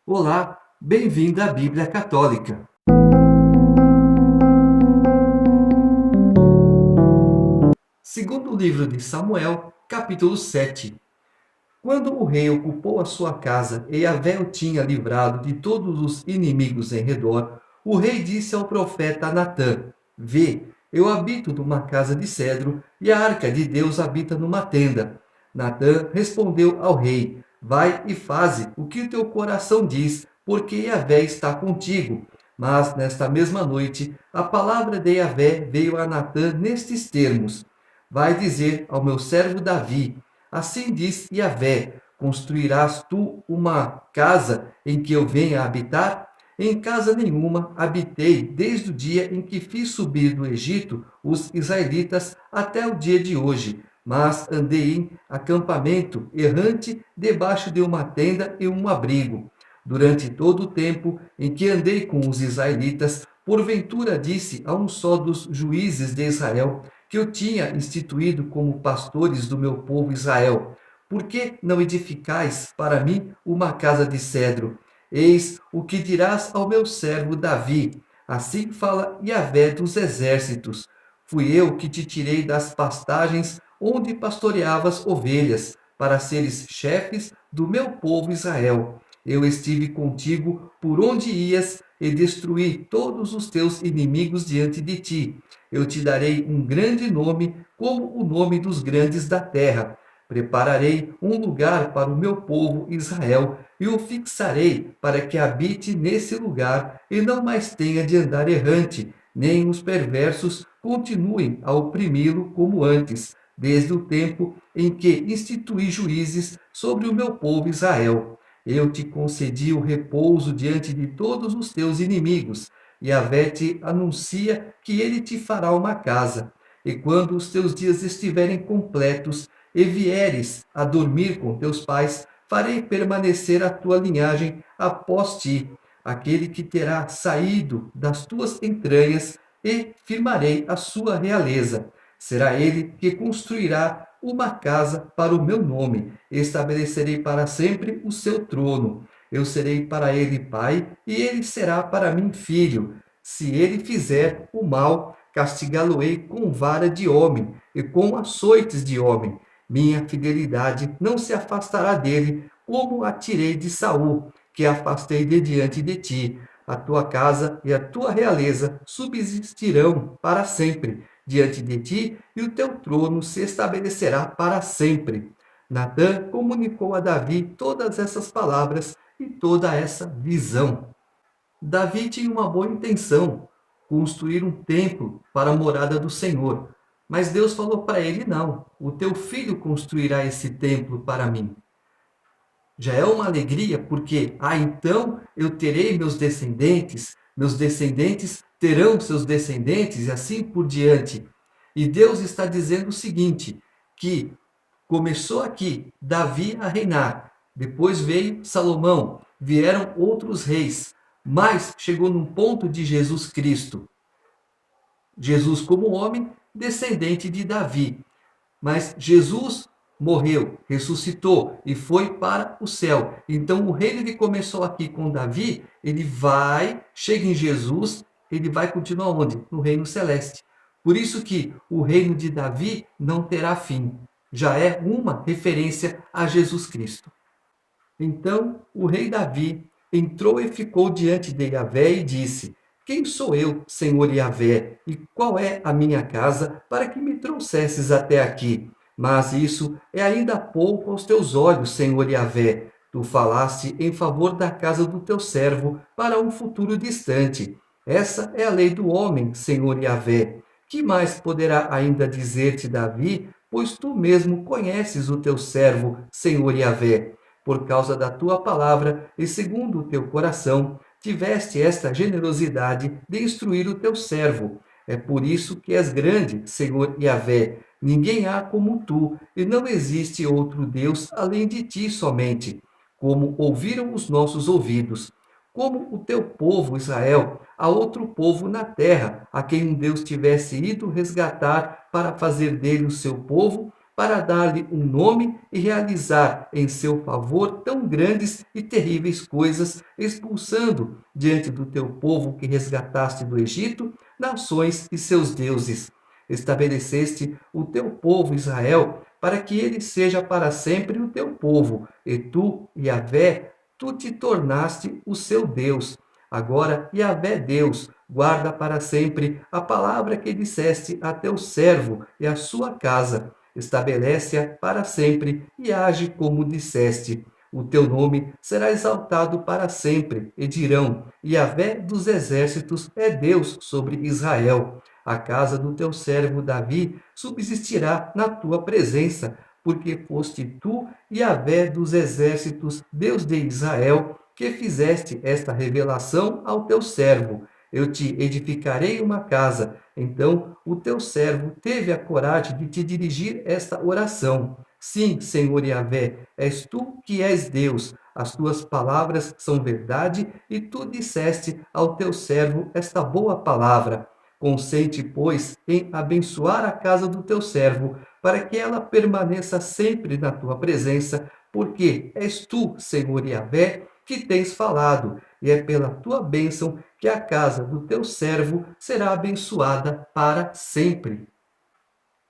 Olá, bem-vindo à Bíblia Católica. Segundo o livro de Samuel, capítulo 7. Quando o rei ocupou a sua casa e Yahvé o tinha livrado de todos os inimigos em redor, o rei disse ao profeta Natã: Vê, eu habito numa casa de cedro e a arca de Deus habita numa tenda. Natã respondeu ao rei: Vai e faze o que o teu coração diz, porque Yahvé está contigo. Mas nesta mesma noite, a palavra de Yahvé veio a Natã nestes termos: Vai dizer ao meu servo Davi: Assim diz Yahvé: construirás tu uma casa em que eu venha habitar? Em casa nenhuma habitei desde o dia em que fiz subir do Egito os israelitas até o dia de hoje, mas andei em acampamento errante debaixo de uma tenda e um abrigo. Durante todo o tempo em que andei com os israelitas, porventura disse a um só dos juízes de Israel, que eu tinha instituído como pastores do meu povo Israel: Por que não edificais para mim uma casa de cedro? Eis o que dirás ao meu servo Davi: Assim fala Yahvé dos exércitos: Fui eu que te tirei das pastagens onde pastoreavas ovelhas, para seres chefes do meu povo Israel. Eu estive contigo por onde ias e destruí todos os teus inimigos diante de ti. Eu te darei um grande nome, como o nome dos grandes da terra. Prepararei um lugar para o meu povo Israel e o fixarei para que habite nesse lugar e não mais tenha de andar errante, nem os perversos continuem a oprimi-lo como antes, desde o tempo em que instituí juízes sobre o meu povo Israel. Eu te concedi o repouso diante de todos os teus inimigos. Yahvé te anuncia que ele te fará uma casa. E quando os teus dias estiverem completos e vieres a dormir com teus pais, farei permanecer a tua linhagem após ti, aquele que terá saído das tuas entranhas, e firmarei a sua realeza. Será ele que construirá uma casa para o meu nome, estabelecerei para sempre o seu trono. Eu serei para ele pai, e ele será para mim filho. Se ele fizer o mal, castigá-lo-ei com vara de homem e com açoites de homem. Minha fidelidade não se afastará dele, como a tirei de Saul, que afastei de diante de ti. A tua casa e a tua realeza subsistirão para sempre diante de ti, e o teu trono se estabelecerá para sempre. Natã comunicou a Davi todas essas palavras e toda essa visão. Davi tinha uma boa intenção, construir um templo para a morada do Senhor. Mas Deus falou para ele: não, o teu filho construirá esse templo para mim. Já é uma alegria, porque então eu terei meus descendentes terão seus descendentes, e assim por diante. E Deus está dizendo o seguinte: que começou aqui Davi a reinar, depois veio Salomão, vieram outros reis, mas chegou num ponto de Jesus Cristo. Jesus, como homem, descendente de Davi. Mas Jesus morreu, ressuscitou e foi para o céu. Então o reino que começou aqui com Davi, ele vai, chega em Jesus, ele vai continuar onde? No reino celeste. Por isso que o reino de Davi não terá fim. Já é uma referência a Jesus Cristo. Então o rei Davi entrou e ficou diante de Yahvé e disse: Quem sou eu, Senhor Yahvé, e qual é a minha casa para que me trouxesses até aqui? Mas isso é ainda pouco aos teus olhos, Senhor Yahvé. Tu falaste em favor da casa do teu servo para um futuro distante. Essa é a lei do homem, Senhor Yahvé. Que mais poderá ainda dizer-te Davi, pois tu mesmo conheces o teu servo, Senhor Yahvé? Por causa da tua palavra e segundo o teu coração, tiveste esta generosidade de instruir o teu servo. É por isso que és grande, Senhor Yahvé. Ninguém há como tu, e não existe outro Deus além de ti somente. Como ouviram os nossos ouvidos, como o teu povo Israel, há outro povo na terra, a quem um Deus tivesse ido resgatar para fazer dele o seu povo, para dar-lhe um nome e realizar em seu favor tão grandes e terríveis coisas, expulsando diante do teu povo que resgataste do Egito, nações e seus deuses. Estabeleceste o teu povo Israel, para que ele seja para sempre o teu povo, e tu, Yahvé, tu te tornaste o seu Deus. Agora, Yahvé Deus, guarda para sempre a palavra que disseste a teu servo e a sua casa. Estabelece-a para sempre e age como disseste. O teu nome será exaltado para sempre, e dirão: Yahvé dos exércitos é Deus sobre Israel. A casa do teu servo Davi subsistirá na tua presença, porque foste tu, Yahvé dos exércitos, Deus de Israel, que fizeste esta revelação ao teu servo. Eu te edificarei uma casa. Então o teu servo teve a coragem de te dirigir esta oração. Sim, Senhor Yahvé, és tu que és Deus. As tuas palavras são verdade e tu disseste ao teu servo esta boa palavra. Consente, pois, em abençoar a casa do teu servo, para que ela permaneça sempre na tua presença, porque és tu, Senhor Yahvé, que tens falado, e é pela tua bênção que a casa do teu servo será abençoada para sempre.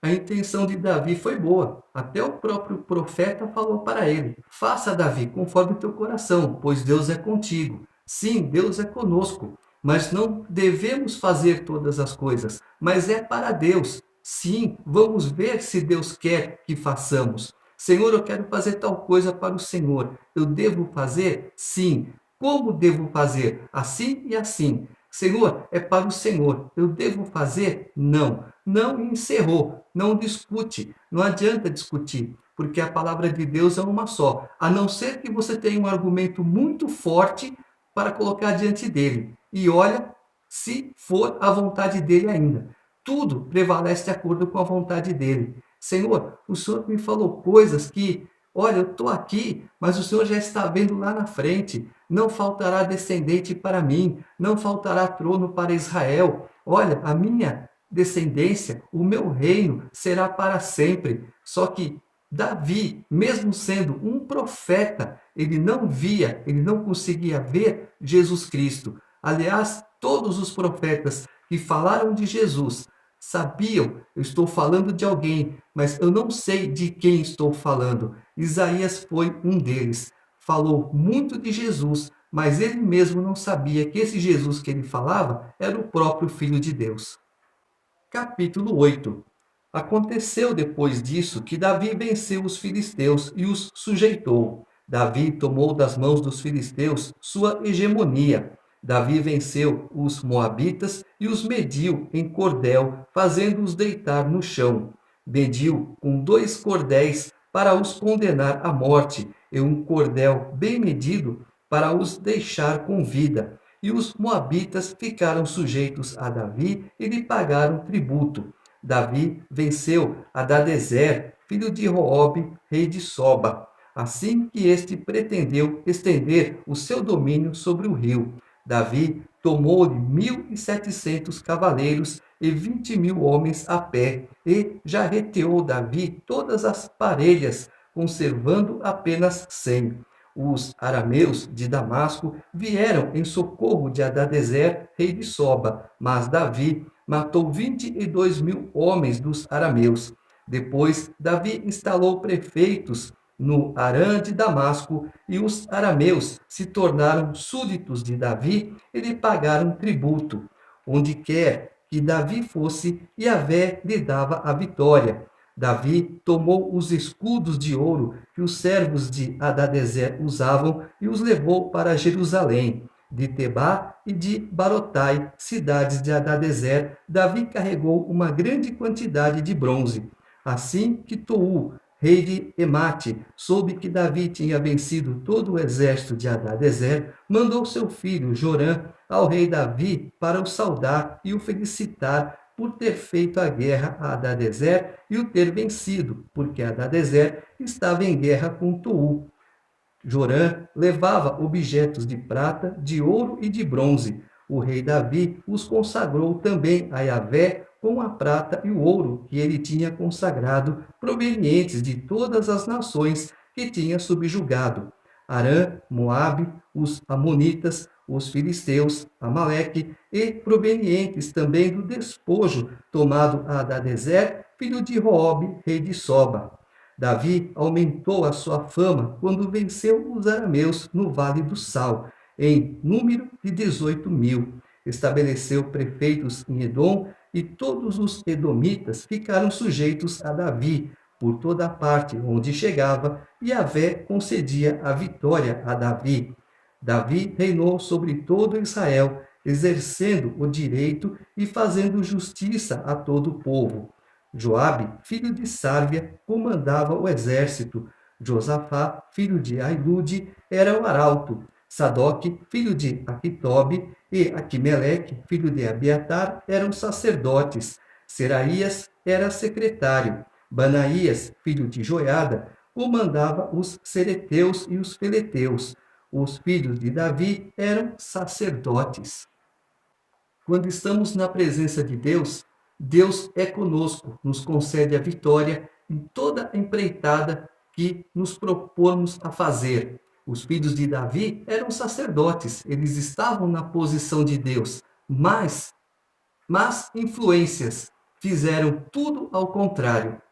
A intenção de Davi foi boa. Até o próprio profeta falou para ele: Faça, Davi, conforme o teu coração, pois Deus é contigo. Sim, Deus é conosco, mas não devemos fazer todas as coisas, mas é para Deus. Sim, vamos ver se Deus quer que façamos. Senhor, eu quero fazer tal coisa para o Senhor. Eu devo fazer? Sim. Como devo fazer? Assim e assim. Senhor, é para o Senhor. Eu devo fazer? Não. Não, e encerrou. Não discute. Não adianta discutir, porque a palavra de Deus é uma só. A não ser que você tenha um argumento muito forte para colocar diante dele. E olha, se for a vontade dele ainda. Tudo prevalece de acordo com a vontade dele. Senhor, o Senhor me falou coisas que, olha, eu estou aqui, mas o Senhor já está vendo lá na frente. Não faltará descendente para mim, não faltará trono para Israel. Olha, a minha descendência, o meu reino será para sempre. Só que Davi, mesmo sendo um profeta, ele não via, ele não conseguia ver Jesus Cristo. Aliás, todos os profetas que falaram de Jesus sabiam, eu estou falando de alguém, mas eu não sei de quem estou falando. Isaías foi um deles. Falou muito de Jesus, mas ele mesmo não sabia que esse Jesus que ele falava era o próprio Filho de Deus. Capítulo 8. Aconteceu depois disso que Davi venceu os filisteus e os sujeitou. Davi tomou das mãos dos filisteus sua hegemonia. Davi venceu os moabitas e os mediu em cordel, fazendo-os deitar no chão. Mediu com 2 cordéis para os condenar à morte, e um cordel bem medido para os deixar com vida. E os moabitas ficaram sujeitos a Davi e lhe pagaram tributo. Davi venceu Hadadezer, filho de Roobe, rei de Soba, assim que este pretendeu estender o seu domínio sobre o rio. Davi tomou-lhe 1.700 cavaleiros e 20.000 homens a pé, e já reteou Davi todas as parelhas, conservando apenas 100. Os arameus de Damasco vieram em socorro de Hadadezer, rei de Soba, mas Davi matou 22.000 homens dos arameus. Depois, Davi instalou prefeitos no Arã de Damasco, e os arameus se tornaram súditos de Davi e lhe pagaram tributo. Onde quer que Davi fosse, Yahvé lhe dava a vitória. Davi tomou os escudos de ouro que os servos de Hadadezer usavam e os levou para Jerusalém. De Tebá e de Barotai, cidades de Hadadezer, Davi carregou uma grande quantidade de bronze. Assim que Tou, rei de Emate, soube que Davi tinha vencido todo o exército de Hadadezer, mandou seu filho Jorã ao rei Davi para o saudar e o felicitar por ter feito a guerra a Hadadezer e o ter vencido, porque Hadadezer estava em guerra com Tou. Jorã levava objetos de prata, de ouro e de bronze. O rei Davi os consagrou também a Yahvé com a prata e o ouro que ele tinha consagrado, provenientes de todas as nações que tinha subjugado: Arã, Moabe, os Amonitas, os filisteus, Amaleque, e provenientes também do despojo tomado a Hadadezer, filho de Roobe, rei de Soba. Davi aumentou a sua fama quando venceu os arameus no Vale do Sal, em número de 18.000. Estabeleceu prefeitos em Edom, e todos os edomitas ficaram sujeitos a Davi. Por toda parte onde chegava, Yahvé concedia a vitória a Davi. Davi reinou sobre todo Israel, exercendo o direito e fazendo justiça a todo o povo. Joabe, filho de Sárvia, comandava o exército. Josafá, filho de Ailude, era o arauto. Sadoque, filho de Aquitobe, e Aquimeleque, filho de Abiatar, eram sacerdotes. Seraías era secretário. Banaías, filho de Joiada, comandava os sereteus e os feleteus. Os filhos de Davi eram sacerdotes. Quando estamos na presença de Deus, Deus é conosco, nos concede a vitória em toda empreitada que nos propormos a fazer. Os filhos de Davi eram sacerdotes, eles estavam na posição de Deus, mas influências fizeram tudo ao contrário.